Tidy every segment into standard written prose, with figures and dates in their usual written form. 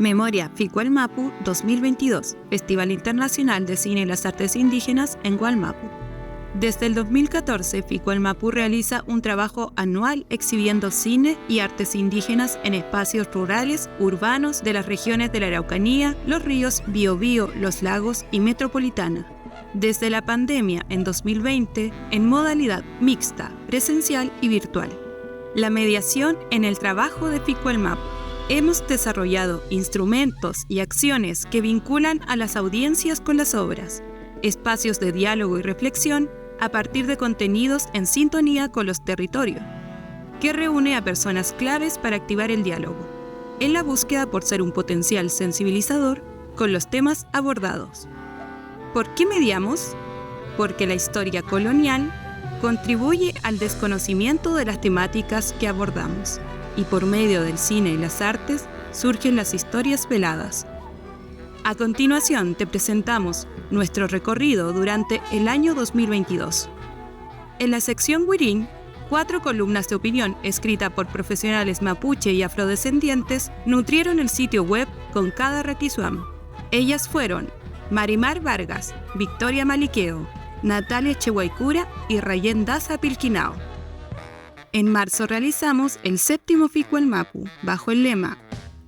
Memoria Ficualmapu 2022, Festival Internacional de Cine y las Artes Indígenas en Wallmapu. Desde el 2014, Ficualmapu realiza un trabajo anual exhibiendo cine y artes indígenas en espacios rurales, urbanos de las regiones de la Araucanía, los ríos Biobío, los lagos y metropolitana. Desde la pandemia en 2020, en modalidad mixta, presencial y virtual. La mediación en el trabajo de Ficualmapu. Hemos desarrollado instrumentos y acciones que vinculan a las audiencias con las obras, espacios de diálogo y reflexión a partir de contenidos en sintonía con los territorios, que reúne a personas claves para activar el diálogo, en la búsqueda por ser un potencial sensibilizador con los temas abordados. ¿Por qué mediamos? Porque la historia colonial contribuye al desconocimiento de las temáticas que abordamos. Y por medio del cine y las artes surgen las historias veladas. A continuación te presentamos nuestro recorrido durante el año 2022. En la sección Wirín, 4 columnas de opinión escritas por profesionales mapuche y afrodescendientes nutrieron el sitio web con cada requisuam. Ellas fueron Marimar Vargas, Victoria Maliqueo, Natalia Chehuaycura y Rayén Daza Pilquinao. En marzo realizamos el 7º Ficualmapu, bajo el lema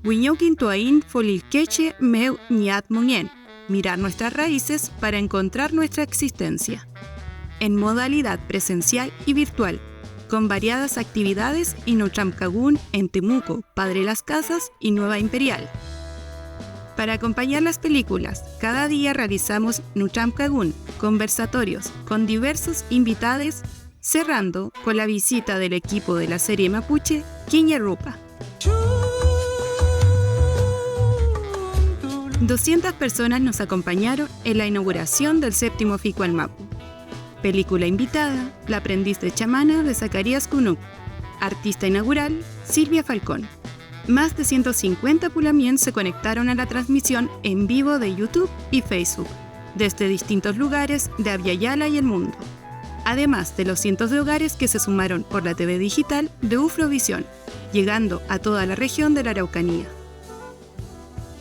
Huiñoquintuaín Folilqueche Meu Ñat Muñen, mirar nuestras raíces para encontrar nuestra existencia. En modalidad presencial y virtual, con variadas actividades en Nutramcagún, en Temuco, Padre Las Casas y Nueva Imperial. Para acompañar las películas, cada día realizamos Nutramcagún, conversatorios con diversos invitados, cerrando con la visita del equipo de la serie mapuche Quiñarrupa. 200 personas nos acompañaron en la inauguración del 7º Ficualmapu. Película invitada, La aprendiz de chamana de Zacarías Cunú. Artista inaugural, Silvia Falcón. Más de 150 pulamien se conectaron a la transmisión en vivo de YouTube y Facebook, desde distintos lugares de Abya Yala y el mundo. Además de los cientos de hogares que se sumaron por la TV digital de Ufrovisión, llegando a toda la región de la Araucanía.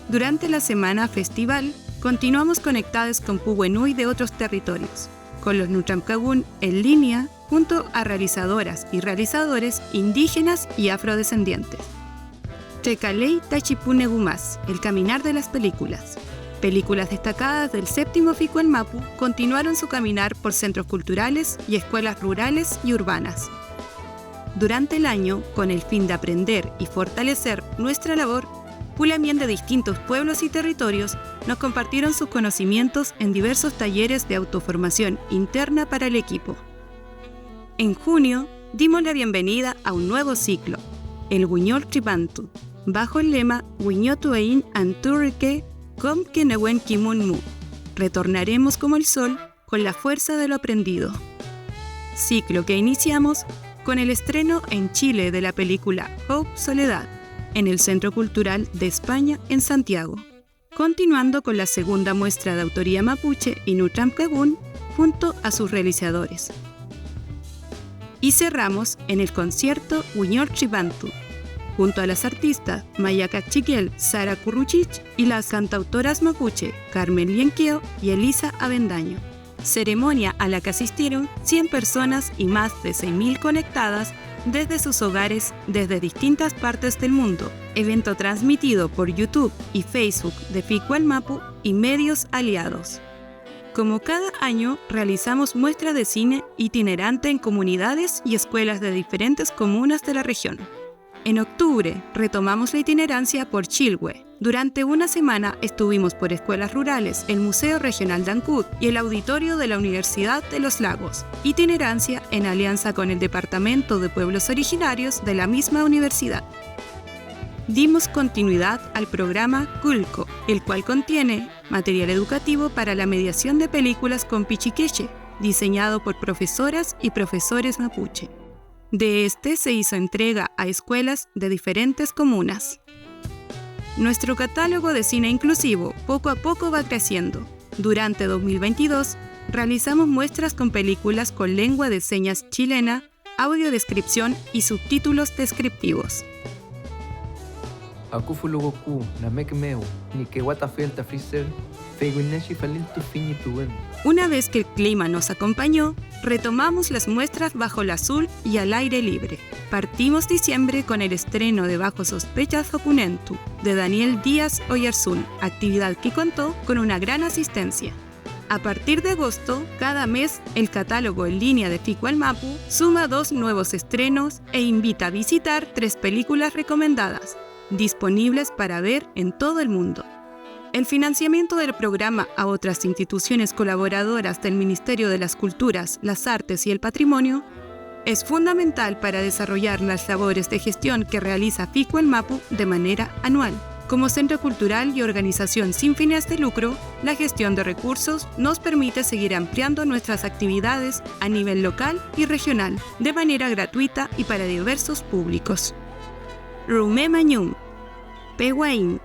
Durante la semana festival, continuamos conectados con Puhuenui de otros territorios, con los Nutramcagún en línea, junto a realizadoras y realizadores indígenas y afrodescendientes. Tecalei Tachipune Gumas, el caminar de las películas. Películas destacadas del 7º Ficualmapu continuaron su caminar por centros culturales y escuelas rurales y urbanas. Durante el año, con el fin de aprender y fortalecer nuestra labor, pulamien de distintos pueblos y territorios nos compartieron sus conocimientos en diversos talleres de autoformación interna para el equipo. En junio, dimos la bienvenida a un nuevo ciclo, el Huiñol Tripantu, bajo el lema Huiñotuaín Anturrique Com Kenewen Kimun Mu. Retornaremos como el sol con la fuerza de lo aprendido. Ciclo que iniciamos con el estreno en Chile de la película Hope Soledad, en el Centro Cultural de España en Santiago, continuando con la segunda muestra de autoría mapuche y Nutramcagún junto a sus realizadores. Y cerramos en el concierto Huiñol Tripantu, junto a las artistas Maya Cachiquel, Sara Curruchich y las cantautoras mapuche Carmen Lienqueo y Elisa Avendaño. Ceremonia a la que asistieron 100 personas y más de 6.000 conectadas desde sus hogares desde distintas partes del mundo. Evento transmitido por YouTube y Facebook de Ficualmapu y medios aliados. Como cada año, realizamos muestras de cine itinerante en comunidades y escuelas de diferentes comunas de la región. En octubre, retomamos la itinerancia por Chilhue. Durante una semana estuvimos por escuelas rurales, el Museo Regional de Ancud y el Auditorio de la Universidad de los Lagos. Itinerancia en alianza con el Departamento de Pueblos Originarios de la misma universidad. Dimos continuidad al programa Culco, el cual contiene material educativo para la mediación de películas con pichiqueche, diseñado por profesoras y profesores mapuche. De este se hizo entrega a escuelas de diferentes comunas. Nuestro catálogo de cine inclusivo poco a poco va creciendo. Durante 2022, realizamos muestras con películas con lengua de señas chilena, audiodescripción y subtítulos descriptivos. Akufulu Goku, Namek Meu, Nikewata Fielta Freezer, Feiguineshi Falintu Fini Tuen. Una vez que el clima nos acompañó, retomamos las muestras bajo el azul y al aire libre. Partimos diciembre con el estreno de Bajo Sospechas Opunentu, de Daniel Díaz Oyarzún, actividad que contó con una gran asistencia. A partir de agosto, cada mes, el catálogo en línea de Ficua Mapu suma 2 nuevos estrenos e invita a visitar 3 películas recomendadas, disponibles para ver en todo el mundo. El financiamiento del programa a otras instituciones colaboradoras del Ministerio de las Culturas, las Artes y el Patrimonio es fundamental para desarrollar las labores de gestión que realiza Ficua Mapu de manera anual. Como centro cultural y organización sin fines de lucro, la gestión de recursos nos permite seguir ampliando nuestras actividades a nivel local y regional, de manera gratuita y para diversos públicos. Rumé Mañum, Pehuaín.